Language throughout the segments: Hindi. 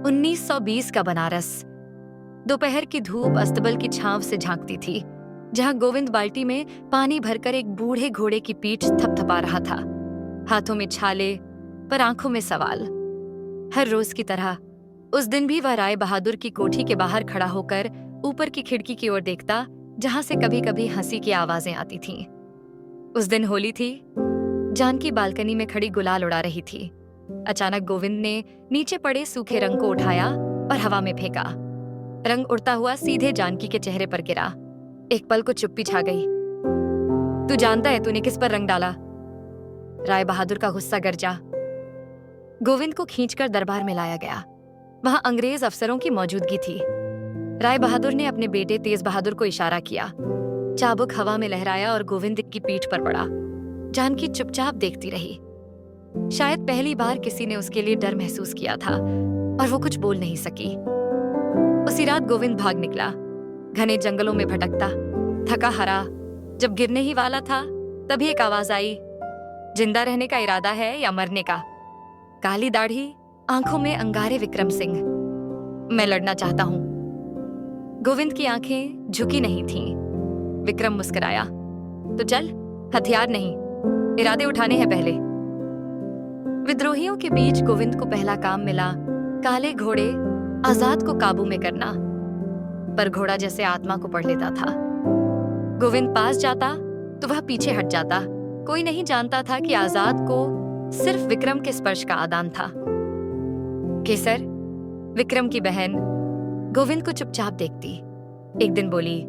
1920 का बनारस। दोपहर की धूप अस्तबल की छांव से झांकती थी, जहां गोविंद बाल्टी में पानी भरकर एक बूढ़े घोड़े की पीठ थपथपा रहा था। हाथों में छाले, पर आंखों में सवाल। हर रोज की तरह उस दिन भी वह राय बहादुर की कोठी के बाहर खड़ा होकर ऊपर की खिड़की की ओर देखता, जहां से कभी कभी हंसी की आवाजें आती थीं। उस दिन होली थी। जानकी बालकनी में खड़ी गुलाल उड़ा रही थी। अचानक गोविंद ने नीचे पड़े सूखे रंग को उठाया और हवा में फेंका। रंग उड़ता हुआ सीधे जानकी के चेहरे पर गिरा। एक पल को चुप्पी छा गई। तू जानता है तूने किस पर रंग डाला? राय बहादुर का गुस्सा गरजा। गोविंद को खींचकर दरबार में लाया गया। वहां अंग्रेज अफसरों की मौजूदगी थी। राय बहादुर ने अपने बेटे तेज बहादुर को इशारा किया। चाबुक हवा में लहराया और गोविंद की पीठ पर पड़ा। जानकी चुपचाप देखती रही। शायद पहली बार किसी ने उसके लिए डर महसूस किया था और वो कुछ बोल नहीं सकी। उसी रात गोविंद भाग निकला, घने जंगलों में भटकता, थका हारा। जब गिरने ही वाला था, तभी एक आवाज आई, जिंदा रहने का इरादा है या मरने का? काली दाढ़ी, आंखों में अंगारे विक्रम सिंह। मैं लड़ना चाहता हूं। गोविंद की आंखें झुकी नहीं थीं। विक्रम मुस्कुराया। तो चल, हथियार नहीं, इरादे उठाने हैं पहले। विद्रोहियों के बीच गोविंद को पहला काम मिला काले घोड़े आजाद को काबू में करना। पर घोड़ा जैसे आत्मा को पढ़ लेता था। गोविंद पास जाता तो वह पीछे हट जाता। कोई नहीं जानता था कि आजाद को सिर्फ विक्रम के स्पर्श का आदान था। केसर, विक्रम की बहन, गोविंद को चुपचाप देखती। एक दिन बोली,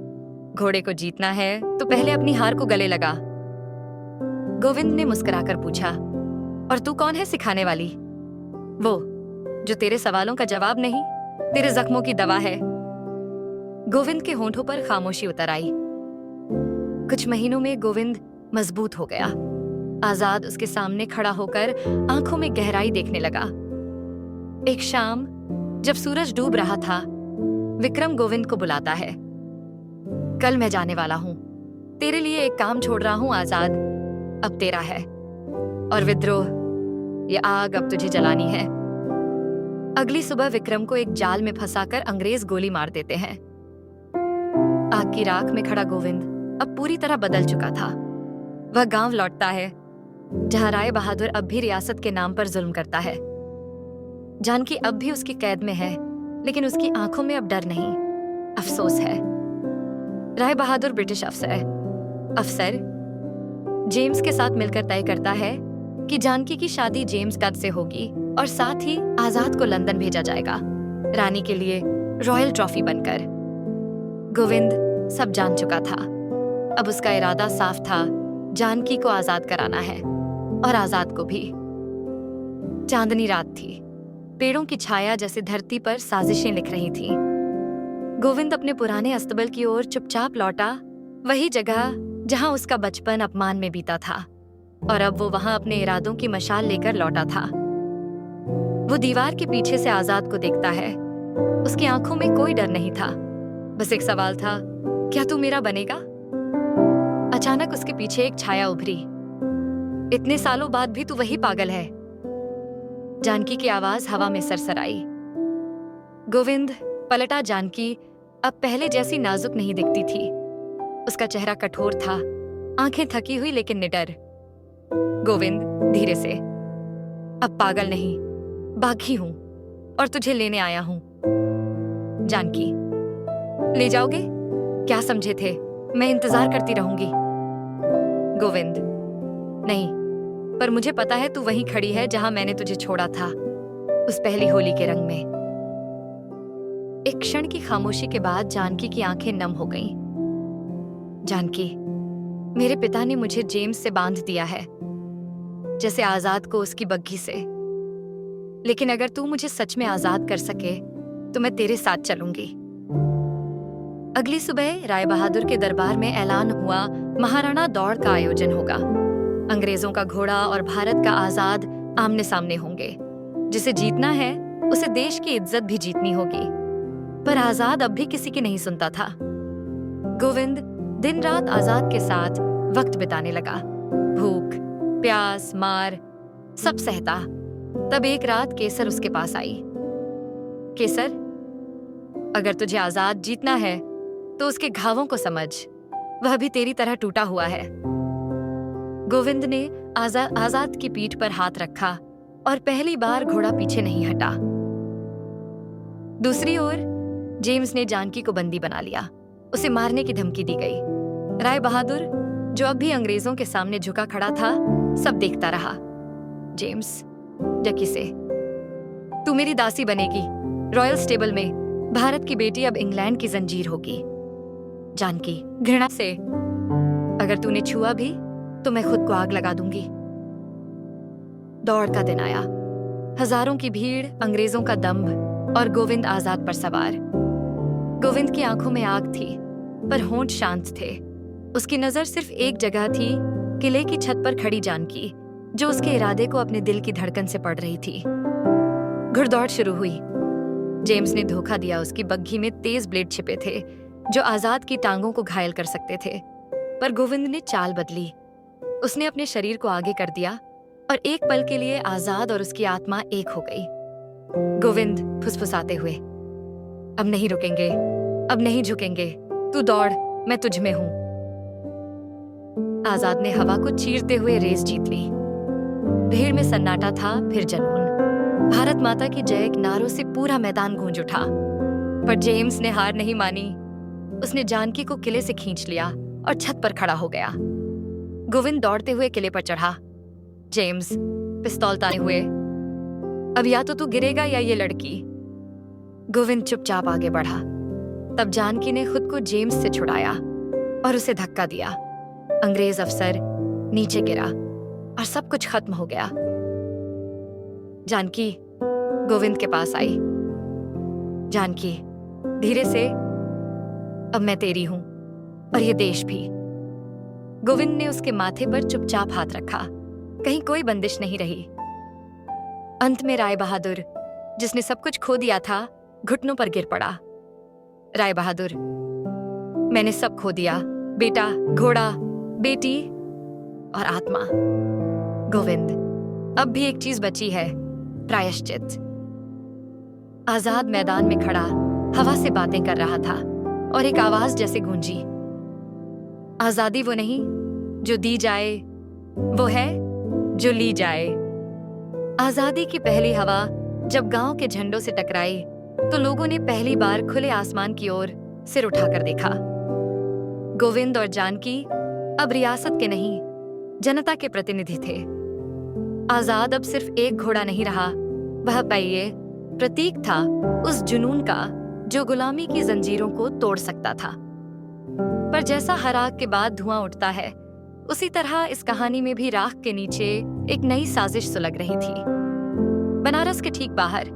घोड़े को जीतना है तो पहले अपनी हार को गले लगा। गोविंद ने मुस्कुराकर पूछा, और तू कौन है सिखाने वाली? वो जो तेरे सवालों का जवाब नहीं, तेरे जख्मों की दवा है। गोविंद के होंठों पर खामोशी उतर आई। कुछ महीनों में गोविंद मजबूत हो गया। आजाद उसके सामने खड़ा होकर आंखों में गहराई देखने लगा। एक शाम जब सूरज डूब रहा था, विक्रम गोविंद को बुलाता है। कल मैं जाने वाला हूं। तेरे लिए एक काम छोड़ रहा हूं आजाद, अब तेरा है। और विद्रोह, ये आग अब तुझे जलानी है। अगली सुबह विक्रम को एक जाल में फंसाकर अंग्रेज गोली मार देते हैं। आग की राख में खड़ा गोविंद अब पूरी तरह बदल चुका था। वह गांव लौटता है, जहां राय बहादुर अब भी रियासत के नाम पर जुल्म करता है। जानकी अब भी उसकी कैद में है, लेकिन उसकी आंखों में अब डर नहीं, अफसोस है। राय बहादुर ब्रिटिश अफसर जेम्स के साथ मिलकर तय करता है कि जानकी की शादी जेम्स गद से होगी और साथ ही आजाद को लंदन भेजा जाएगा, रानी के लिए रॉयल ट्रॉफी बनकर। गोविंद सब जान चुका था। अब उसका इरादा साफ था, जानकी को आजाद कराना है, और आजाद को भी। चांदनी रात थी। पेड़ों की छाया जैसे धरती पर साजिशें लिख रही थी। गोविंद अपने पुराने अस्तबल की ओर चुपचाप लौटा, वही जगह जहां उसका बचपन अपमान में बीता था। और अब वो वहां अपने इरादों की मशाल लेकर लौटा था। वो दीवार के पीछे से आजाद को देखता है। उसकी आंखों में कोई डर नहीं था, बस एक सवाल था, क्या तू मेरा बनेगा? अचानक उसके पीछे एक छाया उभरी। इतने सालों बाद भी तू वही पागल है। जानकी की आवाज हवा में सरसराई। गोविंद पलटा। जानकी अब पहले जैसी नाजुक नहीं दिखती थी। उसका चेहरा कठोर था, आंखें थकी हुई लेकिन निडर। गोविंद धीरे से, अब पागल नहीं, बागी हूं और तुझे लेने आया हूं। जानकी, ले जाओगे? क्या समझे थे, मैं इंतजार करती रहूंगी। गोविंद, नहीं, पर मुझे पता है तू वहीं खड़ी है जहां मैंने तुझे छोड़ा था, उस पहली होली के रंग में। एक क्षण की खामोशी के बाद जानकी की आंखें नम हो गईं। जानकी, मेरे पिता ने मुझे जेम्स से बांध दिया है, जैसे आजाद को उसकी बग्घी से। लेकिन अगर तू मुझे सच में आजाद कर सके तो मैं तेरे साथ चलूंगी। अगली सुबह राय बहादुर के दरबार में ऐलान हुआ, महाराणा दौड़ का आयोजन होगा। अंग्रेजों का घोड़ा और भारत का आजाद आमने सामने होंगे। जिसे जीतना है उसे देश की इज्जत भी जीतनी होगी। पर आजाद अब भी किसी की नहीं सुनता था। गोविंद दिन रात आजाद के साथ वक्त बिताने लगा। भूख, प्यास, मार सब सहता। तब एक रात केसर उसके पास आई। केसर, अगर तुझे आजाद जीतना है तो उसके घावों को समझ, वह भी तेरी तरह टूटा हुआ है। गोविंद ने आजाद की पीठ पर हाथ रखा और पहली बार घोड़ा पीछे नहीं हटा। दूसरी ओर जेम्स ने जानकी को बंदी बना लिया। उसे मारने की धमकी दी गई। राय बहादुर, जो अब भी अंग्रेजों के सामने झुका खड़ा था, सब देखता रहा। जेम्स, जकी से, तू मेरी दासी बनेगी। रॉयल स्टेबल में भारत की बेटी अब इंग्लैंड की जंजीर होगी। जानकी घृणा से, अगर तूने छुआ भी तो मैं खुद को आग लगा दूंगी। दौड़ का दिन आया। हजारों की भीड़, अंग्रेजों का दंभ और गोविंद आजाद पर सवार। गोविंद की आंखों में आग थी, पर होंठ शांत थे। उसकी नजर सिर्फ एक जगह थी, किले की छत पर खड़ी जानकी, जो उसके इरादे को अपने दिल की धड़कन से पढ़ रही थी। घुड़दौड़ शुरू हुई। जेम्स ने धोखा दिया। उसकी बग्घी में तेज ब्लेड छिपे थे, जो आजाद की टांगों को घायल कर सकते थे। पर गोविंद ने चाल बदली। उसने अपने शरीर को आगे कर दिया और एक पल के लिए आजाद और उसकी आत्मा एक हो गई। गोविंद फुसफुसाते हुए, अब नहीं रुकेंगे, अब नहीं झुकेंगे। तू दौड़, मैं तुझ में हूं। आजाद ने हवा को चीरते हुए रेस जीत ली। भीड़ में सन्नाटा था, फिर जुनून। भारत माता की जय के नारों से पूरा मैदान गूंज उठा। पर जेम्स ने हार नहीं मानी। उसने जानकी को किले से खींच लिया और छत पर खड़ा हो गया। गोविंद दौड़ते हुए किले पर चढ़ा। जेम्स पिस्तौल ताने हुए, अब या तो तू गिरेगा या ये लड़की। गोविंद चुपचाप आगे बढ़ा। तब जानकी ने खुद को जेम्स से छुड़ाया और उसे धक्का दिया। अंग्रेज अफसर नीचे गिरा और सब कुछ खत्म हो गया। जानकी गोविंद के पास आई। जानकी, धीरे से, अब मैं तेरी हूं और ये देश भी। गोविंद ने उसके माथे पर चुपचाप हाथ रखा। कहीं कोई बंदिश नहीं रही। अंत में राय बहादुर, जिसने सब कुछ खो दिया था, घुटनों पर गिर पड़ा। राय बहादुर, मैंने सब खो दिया, बेटा, घोड़ा, बेटी और आत्मा। गोविंद, अब भी एक चीज बची है, प्रायश्चित। आजाद मैदान में खड़ा हवा से बातें कर रहा था और एक आवाज जैसे गूंजी, आजादी वो नहीं जो दी जाए, वो है जो ली जाए। आजादी की पहली हवा जब गांव के झंडों से टकराई तो लोगों ने पहली बार खुले आसमान की ओर सिर उठाकर देखा। गोविंद और जानकी अब रियासत के नहीं, जनता के प्रतिनिधि थे। आजाद अब सिर्फ एक घोड़ा नहीं रहा, वह पहिए प्रतीक था उस जुनून का जो गुलामी की जंजीरों को तोड़ सकता था। पर जैसा हर आग के बाद धुआं उठता है, उसी तरह इस कहानी में भी राख के नीचे एक नई साजिश सुलग रही थी। बनारस के ठीक बाहर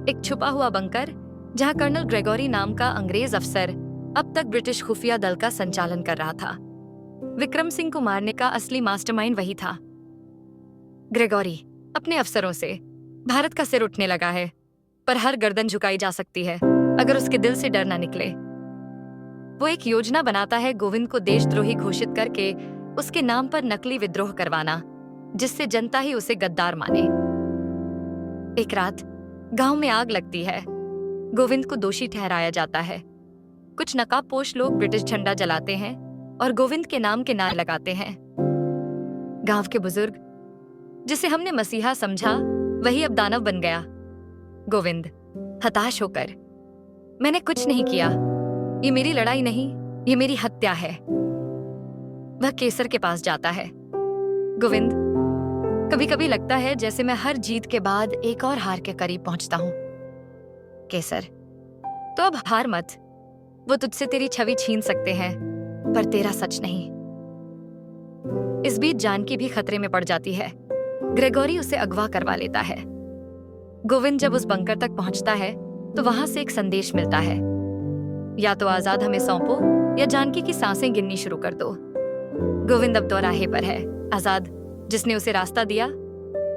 एक छुपा हुआ बंकर, जहां कर्नल ग्रेगोरी नाम का अंग्रेज अफसर अब तक ब्रिटिश खुफिया दल का संचालन कर रहा था। विक्रम सिंह को मारने का असली मास्टरमाइंड वही था। ग्रेगोरी अपने अफसरों से, भारत का सिर उठने लगा है, पर हर गर्दन झुकाई जा सकती है अगर उसके दिल से डर न निकले। वो एक योजना बनाता है गोविंद को देशद्रोही घोषित करके उसके नाम पर नकली विद्रोह करवाना, जिससे जनता ही उसे गद्दार माने। एक रात गांव में आग लगती है। गोविंद को दोषी ठहराया जाता है। कुछ नकाबपोश लोग ब्रिटिश झंडा जलाते हैं और गोविंद के नाम के नारे लगाते हैं। गांव के बुजुर्ग, जिसे हमने मसीहा समझा, वही अब दानव बन गया। गोविंद हताश होकर, मैंने कुछ नहीं किया, ये मेरी लड़ाई नहीं, ये मेरी हत्या है। वह केसर के पास जाता है। गोविंद, कभी कभी लगता है जैसे मैं हर जीत के बाद एक और हार के करीब पहुंचता हूं। केसर, तो अब हार मत, वो तुझसे तेरी छवि छीन सकते हैं, पर तेरा सच नहीं। इस बीच जानकी भी खतरे में पड़ जाती है। ग्रेगोरी उसे अगवा करवा लेता है। गोविंद जब उस बंकर तक पहुंचता है तो वहां से एक संदेश मिलता है, या तो आजाद हमें सौंपो या जानकी की सांसें गिननी शुरू कर दो। गोविंद अब दोराहे पर है। आजाद, जिसने उसे रास्ता दिया,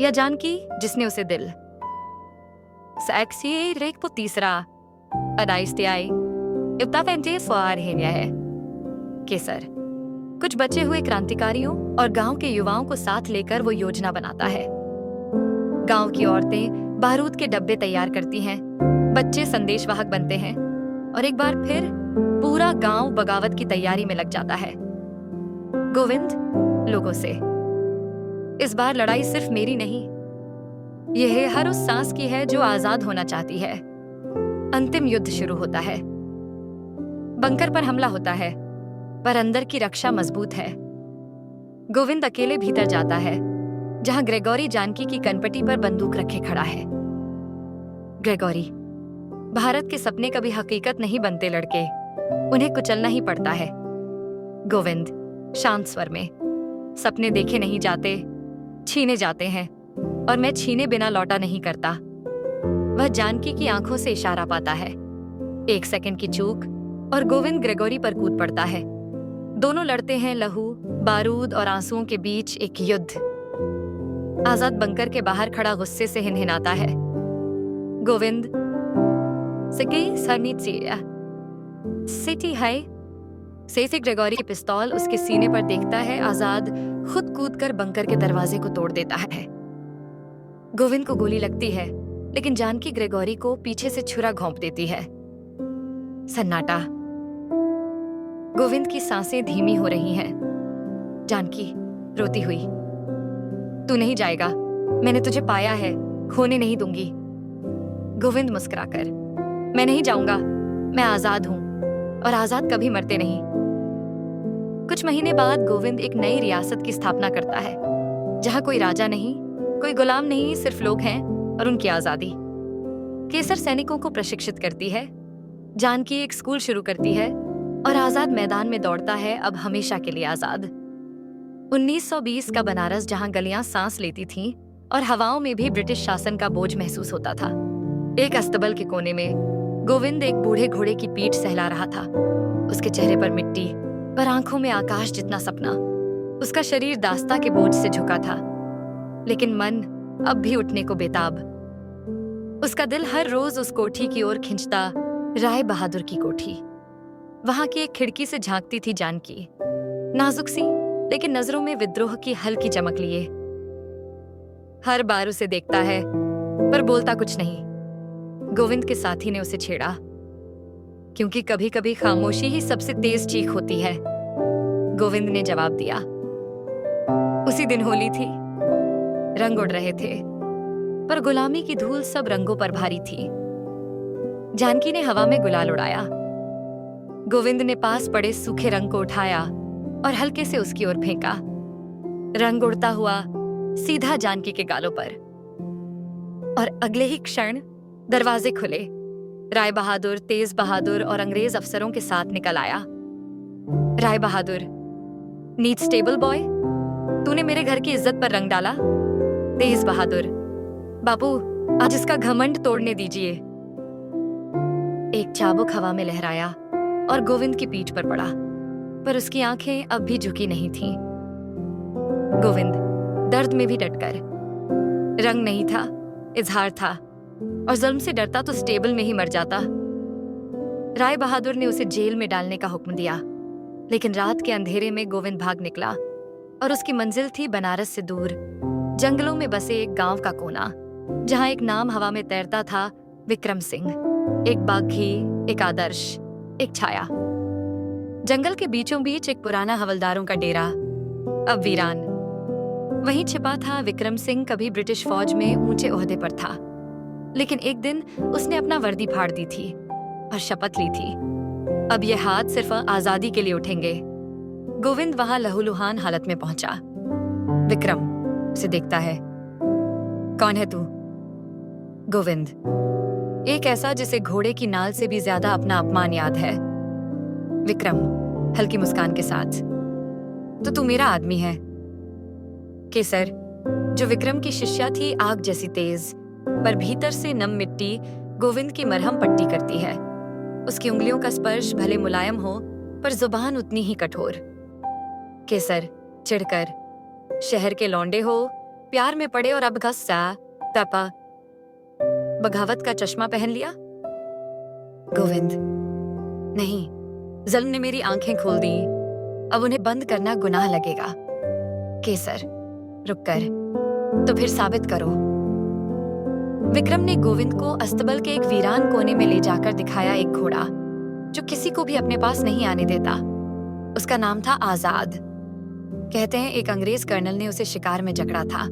या जानकी, जिसने उसे दिल। सैक्सी रेक पो तीसरा अदाइस्तियाई इब्ताफेंटे फुआर हेनिया है। केसर, कुछ बचे हुए क्रांतिकारियों और गांव के युवाओं को साथ लेकर वो योजना बनाता है। गांव की औरतें बारूद के डब्बे तैयार करती हैं, बच्चे संदेशवाहक बनते हैं और एक बार फिर पूरा गांव बगावत की तैयारी में लग जाता है। गोविंद लोगों से, इस बार लड़ाई सिर्फ मेरी नहीं, यह हर उस सांस की है जो आजाद होना चाहती है। अंतिम युद्ध शुरू होता है। बंकर पर हमला होता है, पर अंदर की रक्षा मजबूत है। गोविंद अकेले भीतर जाता है, जहां ग्रेगोरी जानकी की कनपटी पर बंदूक रखे खड़ा है। ग्रेगोरी, भारत के सपने कभी हकीकत नहीं बनते लड़के, उन्हें कुचलना ही पड़ता है। गोविंद शांत स्वर में, सपने देखे नहीं जाते, छीने जाते हैं, और मैं छीने बिना लौटा नहीं करता। वह जानकी की आंखों से इशारा पाता है। 1 सेकंड की चूक और गोविंद ग्रेगोरी पर कूद पड़ता है। दोनों लड़ते हैं लहू, बारूद और आंसुओं के बीच एक युद्ध। आजाद बंकर के बाहर खड़ा गुस्से से हिनहिनाता है। गोविंद सिटी है से ग्रेगोरी की पिस्तौल उसके सीने पर देखता है। आजाद खुद कूदकर बंकर के दरवाजे को तोड़ देता है। गोविंद को गोली लगती है, लेकिन जानकी ग्रेगोरी को पीछे से छुरा घोंप देती है। सन्नाटा। गोविंद की सांसें धीमी हो रही हैं। जानकी रोती हुई, तू नहीं जाएगा, मैंने तुझे पाया है, खोने नहीं दूंगी। गोविंद मुस्कुराकर, मैं नहीं जाऊंगा, मैं आजाद हूं, और आजाद कभी मरते नहीं। कुछ महीने बाद गोविंद एक नई रियासत की स्थापना करता है, जहां कोई राजा नहीं, कोई गुलाम नहीं, सिर्फ लोग हैं और उनकी आजादी। केसर सैनिकों को प्रशिक्षित करती है, जानकी एक स्कूल शुरू करती है, और आजाद मैदान में दौड़ता है, अब हमेशा के लिए आजाद। 1920 का बनारस, जहां गलियां सांस लेती थीं और हवाओं में भी ब्रिटिश शासन का बोझ महसूस होता था। एक अस्तबल के कोने में गोविंद एक बूढ़े घोड़े की पीठ सहला रहा था। उसके चेहरे पर मिट्टी, पर आंखों में आकाश जितना सपना। उसका शरीर दास्ता के बोझ से झुका था, लेकिन मन अब भी उठने को बेताब। उसका दिल हर रोज उस कोठी की ओर खिंचता, राय बहादुर की कोठी। वहां की एक खिड़की से झांकती थी जानकी, नाजुक सी, लेकिन नजरों में विद्रोह की हल्की चमक लिए। हर बार उसे देखता है, पर बोलता कुछ नहीं। गोविंद के साथी ने उसे छेड़ा, क्योंकि कभी कभी खामोशी ही सबसे तेज चीख होती है। गोविंद ने जवाब दिया। उसी दिन होली थी, रंग उड़ रहे थे, पर गुलामी की धूल सब रंगों पर भारी थी। जानकी ने हवा में गुलाल उड़ाया। गोविंद ने पास पड़े सूखे रंग को उठाया और हल्के से उसकी ओर फेंका। रंग उड़ता हुआ सीधा जानकी के गालों पर, और अगले ही क्षण दरवाजे खुले। राय बहादुर, तेज बहादुर और अंग्रेज अफसरों के साथ निकल आया। Rai Bahadur, need stable boy, तूने मेरे घर की इज्जत पर रंग डाला। तेज बहादुर, बापू आज इसका घमंड तोड़ने दीजिए। एक चाबुक हवा में लहराया और गोविंद की पीठ पर पड़ा, पर उसकी आंखें अब भी झुकी नहीं थीं। गोविंद दर्द में भी डटकर, रंग नहीं था, इजहार था, और जुल्म से डरता तो स्टेबल में ही मर जाता। राय बहादुर ने उसे जेल में डालने का हुक्म दिया, लेकिन रात के अंधेरे में गोविंद भाग निकला, और उसकी मंजिल थी बनारस से दूर, जंगलों में बसे एक गांव का कोना, जहां एक नाम हवा में तैरता था, विक्रम सिंह। एक बागी, एक आदर्श, एक छाया। जंगल के बीचों बीच एक पुराना हवलदारों का डेरा, अब वीरान। वहीं छिपा था विक्रम सिंह, कभी ब्रिटिश फौज में ऊंचे ओहदे पर था, लेकिन एक दिन उसने अपना वर्दी फाड़ दी थी और शपथ ली थी, अब ये हाथ सिर्फ आजादी के लिए उठेंगे। गोविंद वहां लहूलुहान हालत में पहुंचा। विक्रम उसे देखता है। कौन है तू? गोविंद, एक ऐसा जिसे घोड़े की नाल से भी ज्यादा अपना अपमान याद है। विक्रम हल्की मुस्कान के साथ, तो तू मेरा आदमी है। केसर, जो विक्रम की शिष्या थी, आग जैसी तेज, पर भीतर से नम मिट्टी गोविंद की मरहम पट्टी करती है। उसकी उंगलियों का स्पर्श भले मुलायम हो, पर जुबान उतनी ही कठोर। केसर चिढ़कर, शहर के लौंडे हो, प्यार में पड़े और अब गुस्सा, तपा, बगावत का चश्मा पहन लिया। गोविंद, नहीं, जुल्म ने मेरी आंखें खोल दी, अब उन्हें बंद करना गुनाह लगेगा। केसर रुक कर, तो फिर साबित करो। विक्रम ने गोविंद को अस्तबल के एक वीरान कोने में ले जाकर दिखाया एक घोड़ा जो किसी को भी अपने पास नहीं आने देता। उसका नाम था आजाद। कहते हैं एक अंग्रेज कर्नल ने उसे शिकार में जकड़ा था,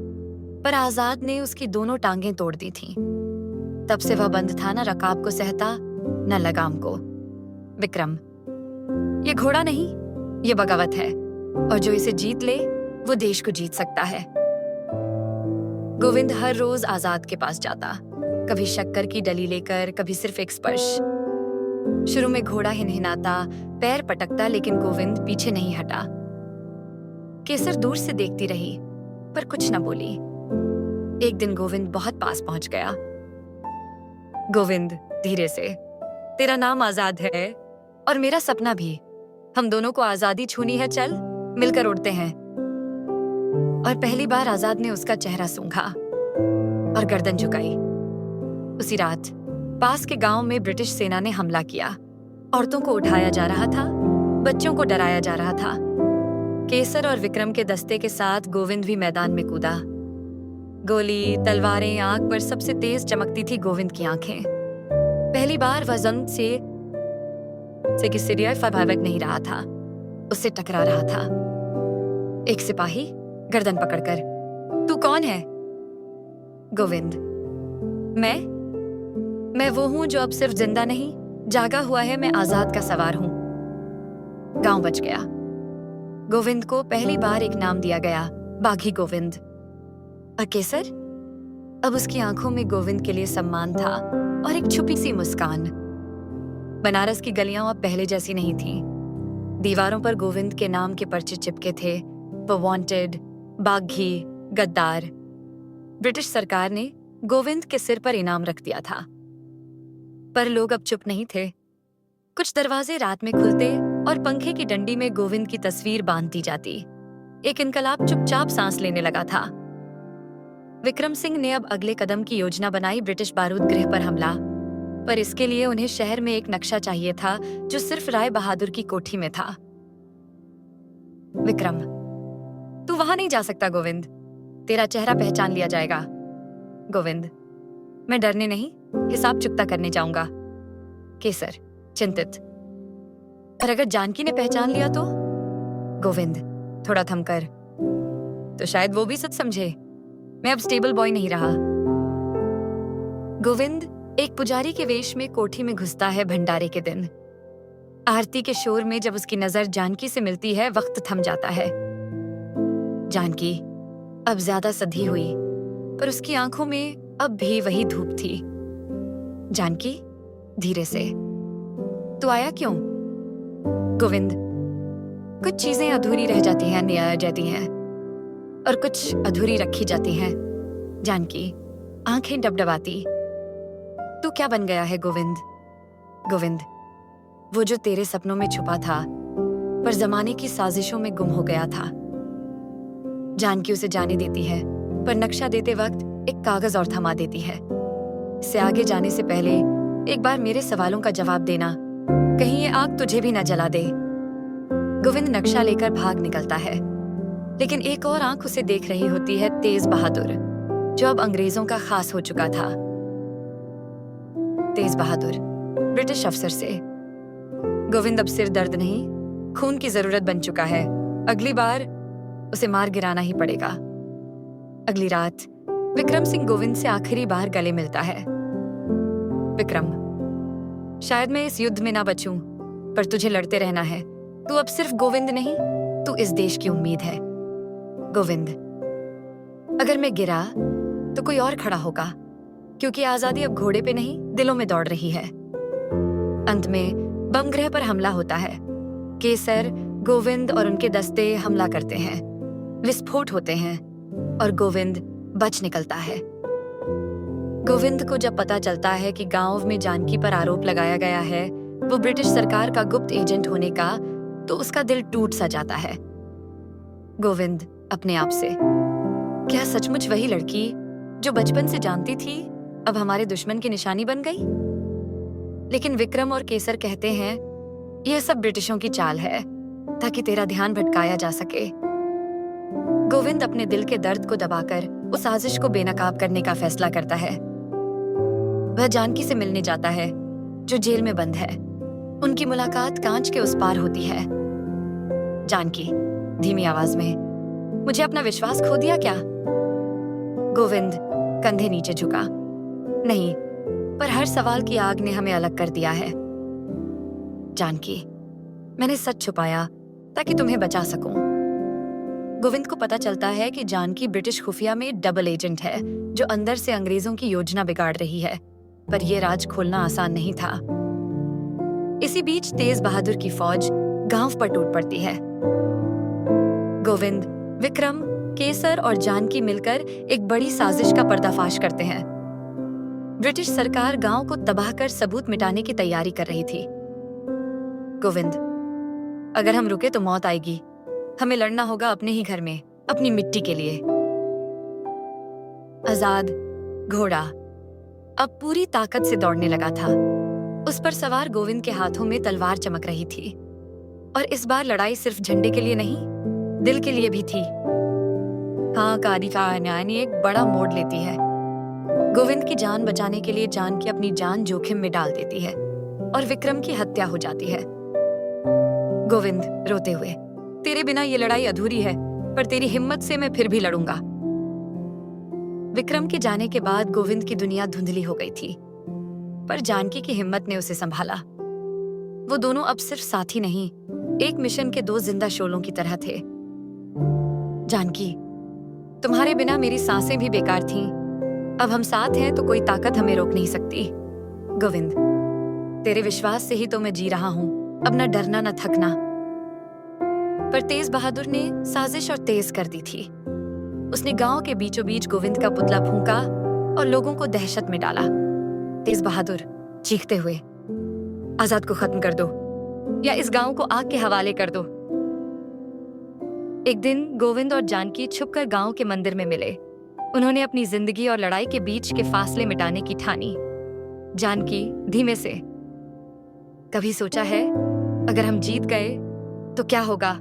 पर आजाद ने उसकी दोनों टांगें तोड़ दी थीं। तब से वह बंद था, न रकाब को सहता न लगाम को। विक्रम, ये घोड़ा नहीं, ये बगावत है, और जो इसे जीत ले वो देश को जीत सकता है। गोविंद हर रोज आजाद के पास जाता, कभी शक्कर की डली लेकर, कभी सिर्फ एक स्पर्श। शुरू में घोड़ा हिनहिनाता, पैर पटकता, लेकिन गोविंद पीछे नहीं हटा। केसर दूर से देखती रही पर कुछ न बोली। एक दिन गोविंद बहुत पास पहुंच गया। गोविंद, धीरे से, तेरा नाम आजाद है और मेरा सपना भी। हम दोनों को आजादी छूनी है, चल मिलकर उड़ते हैं। और पहली बार आजाद ने उसका चेहरा सूंघा और गर्दन झुकाई। उसी रात पास के गांव में ब्रिटिश सेना ने हमला किया। औरतों को उठाया जा रहा था, बच्चों को डराया जा रहा था। केसर और विक्रम के दस्ते के साथ गोविंद भी मैदान में कूदा। गोली, तलवारें, आंख पर सबसे तेज चमकती थी गोविंद की आंखें। पहली बार वह जंग से किसी प्रभावित नहीं रहा था, उससे टकरा रहा था। एक सिपाही गर्दन पकड़कर, तू कौन है? गोविंद, मैं वो हूं जो अब सिर्फ जिंदा नहीं, जागा हुआ है। मैं आजाद का सवार हूं। गांव बच गया। गोविंद को पहली बार एक नाम दिया गया, बाघी गोविंद। और केसर? अब उसकी आंखों में गोविंद के लिए सम्मान था और एक छुपी सी मुस्कान। बनारस की गलियां अब पहले जैसी नहीं थीं। दीवारों पर गोविंद के नाम के पर्चे चिपके थे, वो वांटेड, बाघी, गद्दार। ब्रिटिश सरकार ने गोविंद के सिर पर इनाम रख दिया था। पर लोग अब चुप नहीं थे। कुछ दरवाजे रात में खुलते और पंखे की डंडी में गोविंद की तस्वीर बांध दी जाती। एक इनकलाब चुपचाप सांस लेने लगा था। विक्रम सिंह ने अब अगले कदम की योजना बनाई, ब्रिटिश बारूद गृह पर हमला। पर इसके लिए उन्हें शहर में एक नक्शा चाहिए था जो सिर्फ राय बहादुर की कोठी में था। विक्रम, तू वहां नहीं जा सकता गोविंद, तेरा चेहरा पहचान लिया जाएगा। गोविंद, मैं डरने नहीं, हिसाब चुकता करने जाऊंगा। केसर, चिंतित, और अगर जानकी ने पहचान लिया तो? गोविंद, थोड़ा थमकर, तो शायद वो भी सच समझे मैं अब स्टेबल बॉय नहीं रहा। गोविंद एक पुजारी के वेश में कोठी में घुसता है भंडारे के दिन। आरती के शोर में जब उसकी नजर जानकी से मिलती है, वक्त थम जाता है। जानकी अब ज्यादा सधी हुई, पर उसकी आंखों में अब भी वही धूप थी। जानकी, धीरे से, तू आया क्यों? गोविंद, कुछ चीजें अधूरी रह जाती हैं, निया जाती हैं, और कुछ अधूरी रखी जाती हैं। जानकी आंखें डबडबाती, तू क्या बन गया है गोविंद? गोविंद, वो जो तेरे सपनों में छुपा था पर जमाने की साजिशों में गुम हो गया था। जानकी उसे जाने देती है, पर नक्शा देते वक्त एक कागज और थमा देती है। इससे आगे जाने से पहले एक बार मेरे सवालों का जवाब देना, कहीं ये आग तुझे भी न जला दे। गोविंद नक्शा लेकर भाग निकलता है, लेकिन एक और आंख उसे देख रही होती है, तेज बहादुर, जो अब अंग्रेजों का खास हो चुका था। तेज बहादुर, ब्रिटिश अफसर से। गोविंद अब सिर दर्द नहीं, खून की जरूरत बन चुका है। अगली बार उसे मार गिराना ही पड़ेगा। अगली रात विक्रम सिंह गोविंद से आखिरी बार गले मिलता है। विक्रम, शायद मैं इस युद्ध में ना बचूं, पर तुझे लड़ते रहना है। तू अब सिर्फ गोविंद नहीं, तू इस देश की उम्मीद है। गोविंद, अगर मैं गिरा तो कोई और खड़ा होगा, क्योंकि आजादी अब घोड़े पे नहीं, दिलों में दौड़ रही है। अंत में बम गृह पर हमला होता है। केसर, गोविंद और उनके दस्ते हमला करते हैं। विस्फोट होते हैं और गोविंद बच निकलता है। गोविंद को जब पता चलता है कि गांव में जानकी पर आरोप लगाया गया है वो ब्रिटिश सरकार का गुप्त एजेंट होने का, तो उसका दिल टूट सा जाता है। गोविंद अपने आप से, क्या सचमुच वही लड़की जो बचपन से जानती थी अब हमारे दुश्मन की निशानी बन गई? लेकिन विक्रम और केसर कहते हैं यह सब ब्रिटिशों की चाल है ताकि तेरा ध्यान भटकाया जा सके। गोविंद अपने दिल के दर्द को दबाकर उस साजिश को बेनकाब करने का फैसला करता है। वह जानकी से मिलने जाता है जो जेल में बंद है। उनकी मुलाकात कांच के उस पार होती है। जानकी धीमी आवाज में, मुझे अपना विश्वास खो दिया क्या? गोविंद कंधे नीचे झुका, नहीं, पर हर सवाल की आग ने हमें अलग कर दिया है। जानकी, मैंने सच छुपाया ताकि तुम्हें बचा सकूं। गोविंद को पता चलता है कि जानकी ब्रिटिश खुफिया में डबल एजेंट है जो अंदर से अंग्रेजों की योजना बिगाड़ रही है, पर यह राज खोलना आसान नहीं था। इसी बीच तेज बहादुर की फौज गांव पर टूट पड़ती है। गोविंद, विक्रम, केसर और जानकी मिलकर एक बड़ी साजिश का पर्दाफाश करते हैं। ब्रिटिश सरकार गांव को तबाह कर सबूत मिटाने की तैयारी कर रही थी। गोविंद, अगर हम रुके तो मौत आएगी। हमें लड़ना होगा अपने ही घर में, अपनी मिट्टी के लिए। आजाद घोड़ा अब पूरी ताकत से दौड़ने लगा था। उस पर सवार गोविंद के हाथों में तलवार चमक रही थी, और इस बार लड़ाई सिर्फ झंडे के लिए नहीं, दिल के लिए भी थी। हाँ, कारी का अन्याय एक बड़ा मोड़ लेती है। गोविंद की जान बचाने के लिए जानकी अपनी जान जोखिम में डाल देती है और विक्रम की हत्या हो जाती है। गोविंद रोते हुए, तेरे बिना ये लड़ाई अधूरी है, पर तेरी हिम्मत से मैं फिर भी लड़ूंगा। विक्रम के जाने के बाद गोविंद की दुनिया धुंधली हो गई थी, पर जानकी की हिम्मत ने उसे संभाला। वो दोनों अब सिर्फ साथी नहीं, एक मिशन के दो जिंदा शोलों की तरह थे। जानकी, तुम्हारे बिना मेरी सांसें भी बेकार थीं। अब हम साथ हैं तो कोई ताकत हमें रोक नहीं सकती। गोविंद, तेरे विश्वास से ही तो मैं जी रहा हूं, अब न डरना न थकना। पर तेज बहादुर ने साजिश और तेज कर दी थी। उसने गांव के बीचों बीच गोविंद का पुतला फूंका और लोगों को दहशत में डाला। तेज बहादुर चीखते हुए, आजाद को खत्म कर दो या इस गांव को आग के हवाले कर दो। एक दिन गोविंद और जानकी छुपकर गांव के मंदिर में मिले। उन्होंने अपनी जिंदगी और लड़ाई के बीच के फासले मिटाने की ठानी। जानकी धीमे से, कभी सोचा है अगर हम जीत गए तो क्या होगा?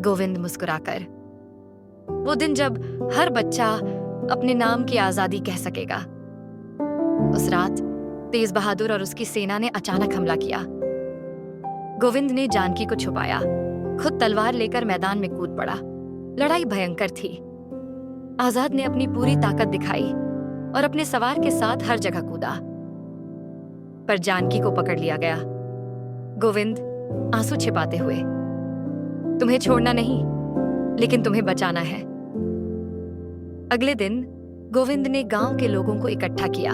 गोविंद मुस्कुराकर, वो दिन जब हर बच्चा अपने नाम की आजादी कह सकेगा। उस रात तेज बहादुर और उसकी सेना ने अचानक हमला किया। गोविंद ने जानकी को छुपाया, खुद तलवार लेकर मैदान में कूद पड़ा। लड़ाई भयंकर थी। आजाद ने अपनी पूरी ताकत दिखाई और अपने सवार के साथ हर जगह कूदा, पर जानकी को पकड़ लिया गया। गोविंद आंसू छिपाते हुए, तुम्हें छोड़ना नहीं, लेकिन तुम्हें बचाना है। अगले दिन गोविंद ने गांव के लोगों को इकट्ठा किया।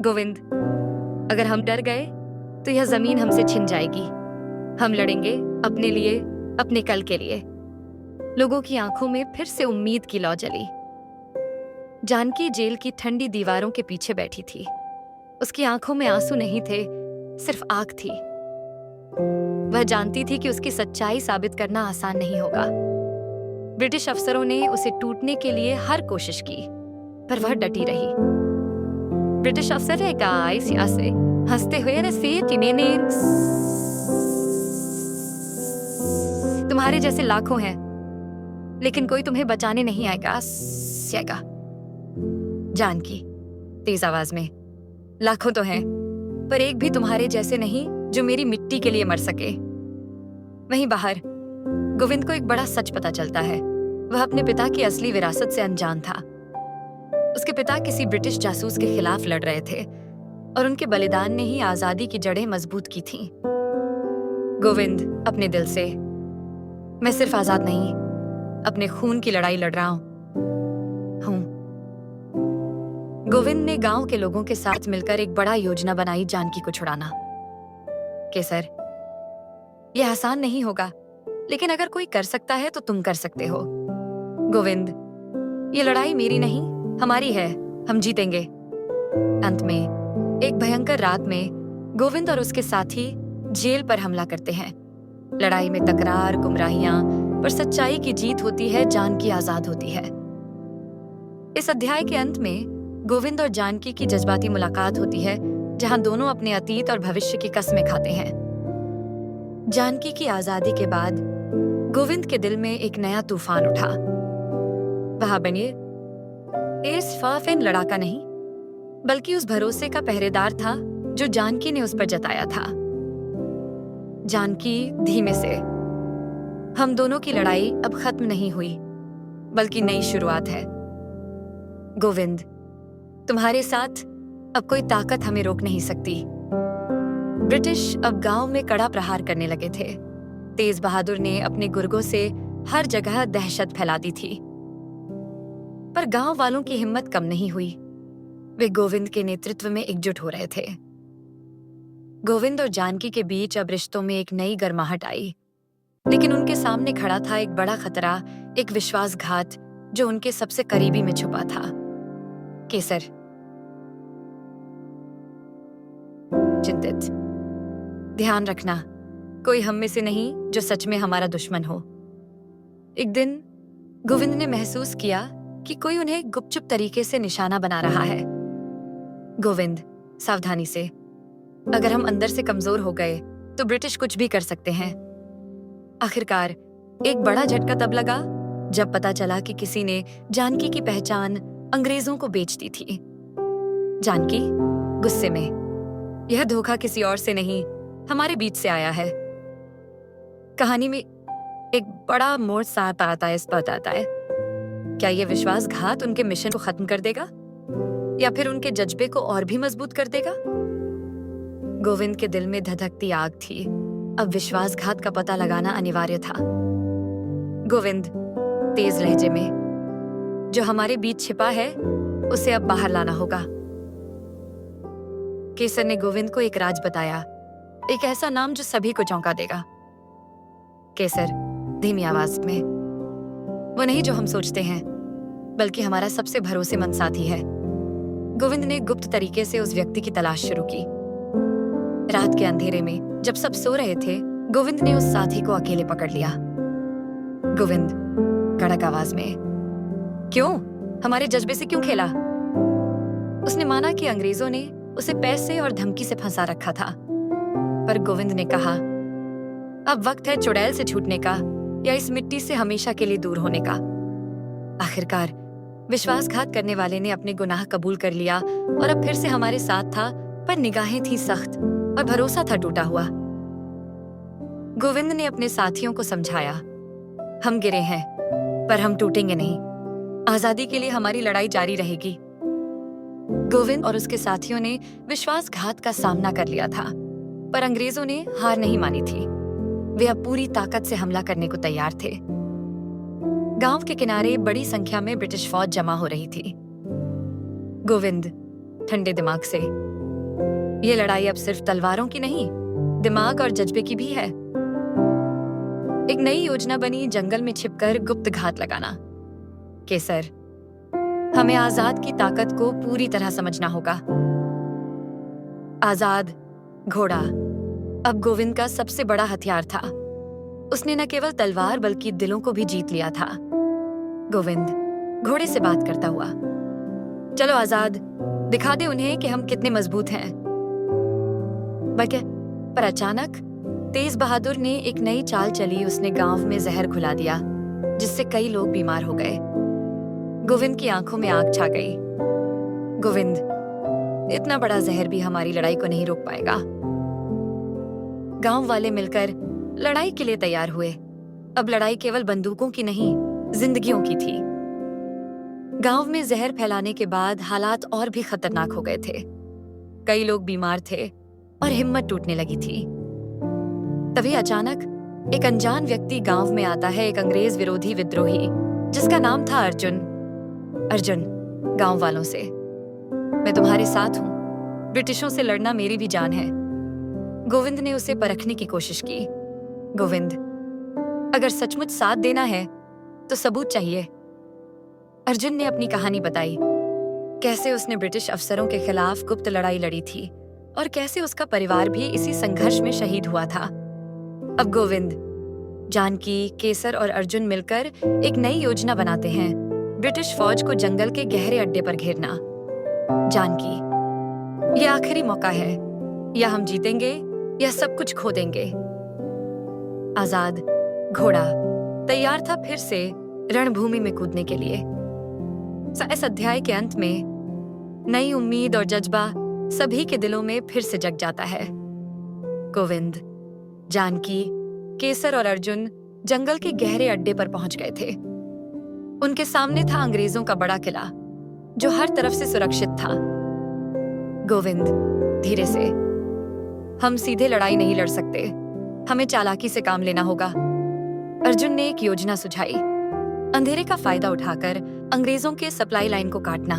गोविंद, अगर हम डर गए तो यह जमीन हमसे छिन जाएगी। हम लड़ेंगे अपने लिए, अपने कल के लिए। लोगों की आंखों में फिर से उम्मीद की लौ जली। जानकी जेल की ठंडी दीवारों के पीछे बैठी थी। उसकी आंखों में आंसू नहीं थे, सिर्फ आग थी। वह जानती थी कि उसकी सच्चाई साबित करना आसान नहीं होगा। ब्रिटिश अफसरों ने उसे टूटने के लिए हर कोशिश की, पर वह डटी रही। ब्रिटिश अफसर से हंसते हुए तुम्हारे जैसे लाखों हैं, लेकिन कोई तुम्हें बचाने नहीं आएगा। जानकी तेज आवाज में, लाखों तो हैं, पर एक भी तुम्हारे जैसे नहीं जो मेरी मिट्टी के लिए मर सके। वहीं बाहर गोविंद को एक बड़ा सच पता चलता है। वह अपने पिता की असली विरासत से अनजान था। उसके पिता किसी ब्रिटिश जासूस के खिलाफ लड़ रहे थे और उनके बलिदान ने ही आजादी की जड़ें मजबूत की थीं। गोविंद अपने दिल से, मैं सिर्फ आजाद नहीं, अपने खून की लड़ाई लड़ रहा हूं। गोविंद ने गांव के लोगों के साथ मिलकर एक बड़ा योजना बनाई जानकी को छुड़ाना। केसर, यह आसान नहीं होगा, लेकिन अगर कोई कर सकता है तो तुम कर सकते हो। गोविंद, ये लड़ाई मेरी नहीं, हमारी है, हम जीतेंगे। अंत में एक भयंकर रात में गोविंद और उसके साथी जेल पर हमला करते हैं। लड़ाई में तकरार, गुमराहियां, पर सच्चाई की जीत होती है, जानकी आजाद होती है। इस अध्याय के अंत में गोविंद और जानकी की जज्बाती मुलाकात होती है, जहां दोनों अपने अतीत और भविष्य की कस्में खाते हैं। जानकी की आजादी के बाद गोविंद के दिल में एक नया तूफान उठा। वहां बनिए, इस फाफिन लड़ाका नहीं, बल्कि उस भरोसे का पहरेदार था जो जानकी ने उस पर जताया था। जानकी धीमे से, हम दोनों की लड़ाई अब खत्म नहीं हुई, बल्कि नई शुरुआत है। गोविंद, तुम्हारे साथ अब कोई ताकत हमें रोक नहीं सकती। ब्रिटिश अब गांव में कड़ा प्रहार करने लगे थे। तेज बहादुर ने अपने गुर्गों से हर जगह दहशत फैला दी थी, पर गांव वालों की हिम्मत कम नहीं हुई। वे गोविंद के नेतृत्व में एकजुट हो रहे थे। गोविंद और जानकी के बीच अब रिश्तों में एक नई गर्माहट आई, लेकिन उनके सामने खड़ा था एक बड़ा खतरा, एक विश्वासघात जो उनके सबसे करीबी में छुपा था। केसर चिंतित, ध्यान रखना, कोई हम में से नहीं जो सच में हमारा दुश्मन हो। एक दिन गोविंद ने महसूस किया कि कोई उन्हें गुपचुप तरीके से निशाना बना रहा है। गोविंद, सावधानी से, अगर हम अंदर से कमजोर हो गए तो ब्रिटिश कुछ भी कर सकते हैं। आखिरकार एक बड़ा झटका तब लगा जब पता चला कि किसी ने जानकी की पहचान अंग्रेजों को बेच दी थी। जानकी गुस्से में, यह धोखा किसी और से नहीं, हमारे बीच से आया है। कहानी में एक बड़ा मोड़ साथ आता है, इस पर आता है, क्या यह विश्वासघात उनके मिशन को खत्म कर देगा या फिर उनके जज्बे को और भी मजबूत कर देगा? गोविंद के दिल में धधकती आग थी। अब विश्वासघात का पता लगाना अनिवार्य था। गोविंद, तेज लहजे में, जो हमारे बीच छिपा है उसे अब बाहर लाना होगा। केसर ने गोविंद को एक राज बताया, एक ऐसा नाम जो सभी को चौंका देगा। केसर धीमी आवाज में, वो नहीं जो हम सोचते हैं, बल्कि हमारा सबसे भरोसेमंद साथी है। गोविंद ने गुप्त तरीके से उस व्यक्ति की तलाश शुरू की। रात के अंधेरे में जब सब सो रहे थे, गोविंद ने उस साथी को अकेले पकड़ लिया। गोविंद कड़क आवाज में, क्यों, हमारे जज्बे से क्यों खेला? उसने माना कि अंग्रेजों ने उसे पैसे और धमकी से फंसा रखा था, पर गोविंद ने कहा, अब वक्त है चुड़ैल से छूटने का या इस मिट्टी से हमेशा के लिए दूर होने का। आखिरकार विश्वासघात करने वाले ने अपने गुनाह कबूल कर लिया और अब फिर से हमारे साथ था, पर निगाहें थी सख्त और भरोसा था टूटा हुआ। गोविंद ने अपने साथियों को समझाया, हम गिरे हैं पर हम टूटेंगे नहीं, आजादी के लिए हमारी लड़ाई जारी रहेगी। गोविंद और उसके साथियों ने विश्वासघात का सामना कर लिया था, पर अंग्रेजों ने हार नहीं मानी थी। वे अब पूरी ताकत से हमला करने को तैयार थे। गांव के किनारे बड़ी संख्या में ब्रिटिश फौज जमा हो रही थी। गोविंद ठंडे दिमाग से, ये लड़ाई अब सिर्फ तलवारों की नहीं, दिमाग और जज्बे की भी है। एक नई योजना बनी, जंगल में छिपकर गुप्त घात लगाना। केसर, हमें आजाद की ताकत को पूरी तरह समझना होगा। आजाद घोड़ा अब गोविंद का सबसे बड़ा हथियार था। उसने न केवल तलवार बल्कि दिलों को भी जीत लिया था। गोविंद घोड़े से बात करता हुआ, चलो आजाद, दिखा दे उन्हें कि हम कितने मजबूत हैं। पर अचानक तेज बहादुर ने एक नई चाल चली। उसने गांव में जहर घुला दिया, जिससे कई लोग बीमार हो गए। गोविंद की आंखों में आग छा गई। गोविंद, इतना बड़ा जहर भी हमारी लड़ाई को नहीं रोक पाएगा। गांव वाले मिलकर लड़ाई के लिए तैयार हुए। अब लड़ाई केवल बंदूकों की नहीं, जिंदगियों की थी। गांव में जहर फैलाने के बाद हालात और भी खतरनाक हो गए थे। कई लोग बीमार थे और हिम्मत टूटने लगी थी। तभी अचानक एक अनजान व्यक्ति गांव में आता है, एक अंग्रेज विरोधी विद्रोही जिसका नाम था अर्जुन। अर्जुन गांव वालों से, मैं तुम्हारे साथ हूं, ब्रिटिशों से लड़ना मेरी भी जान है। गोविंद ने उसे परखने की कोशिश की। गोविंद, अगर सचमुच साथ देना है तो सबूत चाहिए। अर्जुन ने अपनी कहानी बताई, कैसे उसने ब्रिटिश अफसरों के खिलाफ गुप्त लड़ाई लड़ी थी और कैसे उसका परिवार भी इसी संघर्ष में शहीद हुआ था। अब गोविंद, जानकी, केसर और अर्जुन मिलकर एक नई योजना बनाते हैं, ब्रिटिश फौज को जंगल के गहरे अड्डे पर घेरना। जानकी, यह आखिरी मौका है, या हम जीतेंगे या सब कुछ खो देंगे। आजाद घोड़ा तैयार था फिर से रणभूमि में कूदने के लिए। इस अध्याय के अंत में नई उम्मीद और जज्बा सभी के दिलों में फिर से जग जाता है। गोविंद, जानकी, केसर और अर्जुन जंगल के गहरे अड्डे पर पहुंच गए थे। उनके सामने था अंग्रेजों का बड़ा किला, जो हर तरफ से सुरक्षित था। गोविंद, धीरे से। हम सीधे लड़ाई नहीं लड़ सकते, हमें चालाकी से काम लेना होगा। अर्जुन ने एक योजना सुझाई, अंधेरे का फायदा उठाकर अंग्रेजों के सप्लाई लाइन को काटना।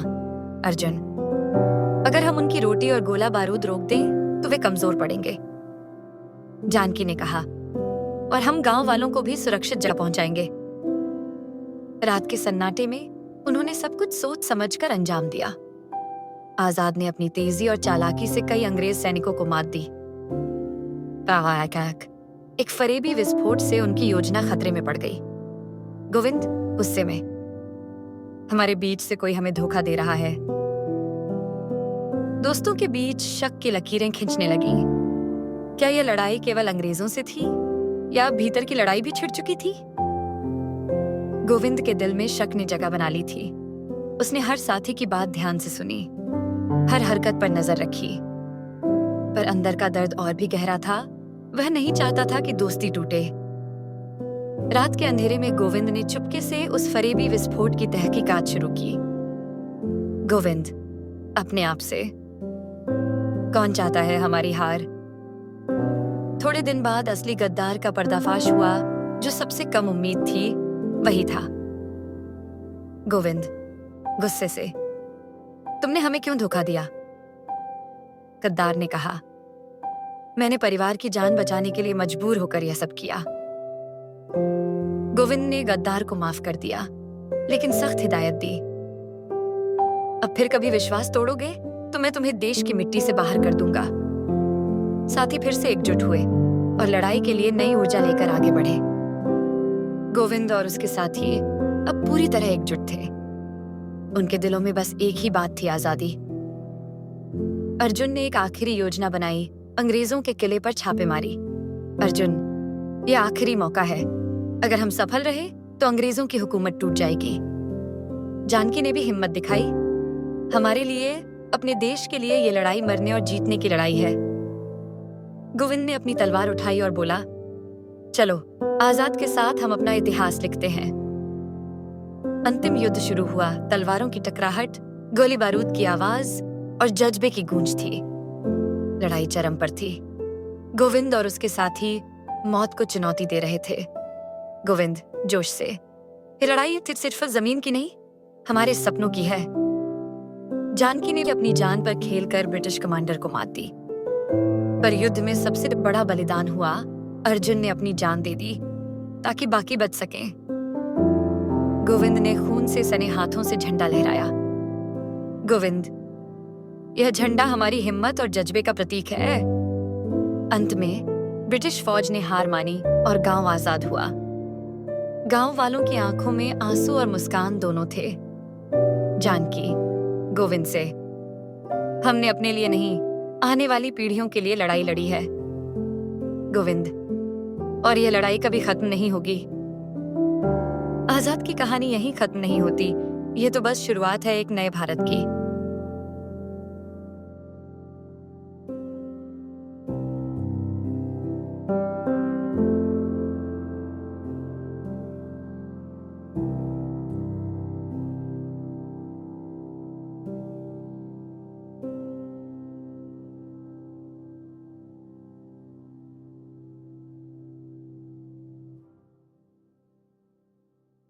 अर्जुन, अगर हम उनकी रोटी और गोला बारूद रोक दें तो वे कमजोर पड़ेंगे। जानकी ने कहा, और हम गांव वालों को भी सुरक्षित जगह पहुंचाएंगे। रात के सन्नाटे में उन्होंने सब कुछ सोच समझकर अंजाम दिया। आजाद ने अपनी तेजी और चालाकी से कई अंग्रेज सैनिकों को मात दी। एक फरेबी विस्फोट से उनकी योजना खतरे में पड़ गई। गोविंद, गुस्से में, हमारे बीच से कोई हमें धोखा दे रहा है। दोस्तों के बीच शक की लकीरें खींचने लगीं। क्या यह लड़ाई केवल अंग्रेजों से थी या भीतर की लड़ाई भी छिड़ चुकी थी? गोविंद के दिल में शक ने जगह बना ली थी। उसने हर साथी की बात ध्यान से सुनी, हर हरकत पर नजर रखी, पर अंदर का दर्द और भी गहरा था। वह नहीं चाहता था कि दोस्ती टूटे। रात के अंधेरे में गोविंद ने चुपके से उस फरेबी विस्फोट की तहकीकात शुरू की। गोविंद, अपने आप से, कौन चाहता है हमारी हार? थोड़े दिन बाद असली गद्दार का पर्दाफाश हुआ। जो सबसे कम उम्मीद थी वही था। गोविंद, गुस्से से, तुमने हमें क्यों धोखा दिया? गद्दार ने कहा, मैंने परिवार की जान बचाने के लिए मजबूर होकर यह सब किया। गोविंद ने गद्दार को माफ कर दिया, लेकिन सख्त हिदायत दी, अब फिर कभी विश्वास तोड़ोगे तो मैं तुम्हें देश की मिट्टी से बाहर कर दूंगा। साथी फिर से एकजुट हुए और लड़ाई के लिए नई ऊर्जा लेकर आगे बढ़े। गोविंद और उसके साथी अब पूरी तरह एकजुट थे। उनके दिलों में बस एक ही बात थी, आजादी। अर्जुन ने एक आखिरी योजना बनाई, अंग्रेजों के किले पर छापे मारी। अर्जुन, यह आखिरी मौका है, अगर हम सफल रहे तो अंग्रेजों की हुकूमत टूट जाएगी। जानकी ने भी हिम्मत दिखाई, हमारे लिए, अपने देश के लिए ये लड़ाई मरने और जीतने की लड़ाई है। गोविंद ने अपनी तलवार उठाई और बोला, चलो आजाद के साथ हम अपना इतिहास लिखते हैं। अंतिम युद्ध शुरू हुआ। तलवारों की टकराहट, गोली बारूद की आवाज और जज्बे की गूंज थी। लड़ाई चरम पर थी। गोविंद और उसके साथी मौत को चुनौती दे रहे थे। गोविंद, जोश से, ये लड़ाई सिर्फ जमीन की नहीं, हमारे सपनों की है। जानकी ने भी अपनी जान पर खेलकर ब्रिटिश कमांडर को मात दी। पर युद्ध में सबसे बड़ा बलिदान हुआ, अर्जुन ने अपनी जान दे दी ताकि बाकी बच सकें। गोविंद ने खून से सने हाथों से झंडा लहराया। गोविंद, यह झंडा हमारी हिम्मत और जज्बे का प्रतीक है। अंत में ब्रिटिश फौज ने हार मानी और गांव आजाद हुआ। गांव वालों की आंखों में आंसू और मुस्कान दोनों थे। जानकी गोविंद से, हमने अपने लिए नहीं, आने वाली पीढ़ियों के लिए लड़ाई लड़ी है। गोविंद, और यह लड़ाई कभी खत्म नहीं होगी। आजाद की कहानी यहीं खत्म नहीं होती, ये तो बस शुरुआत है एक नए भारत की।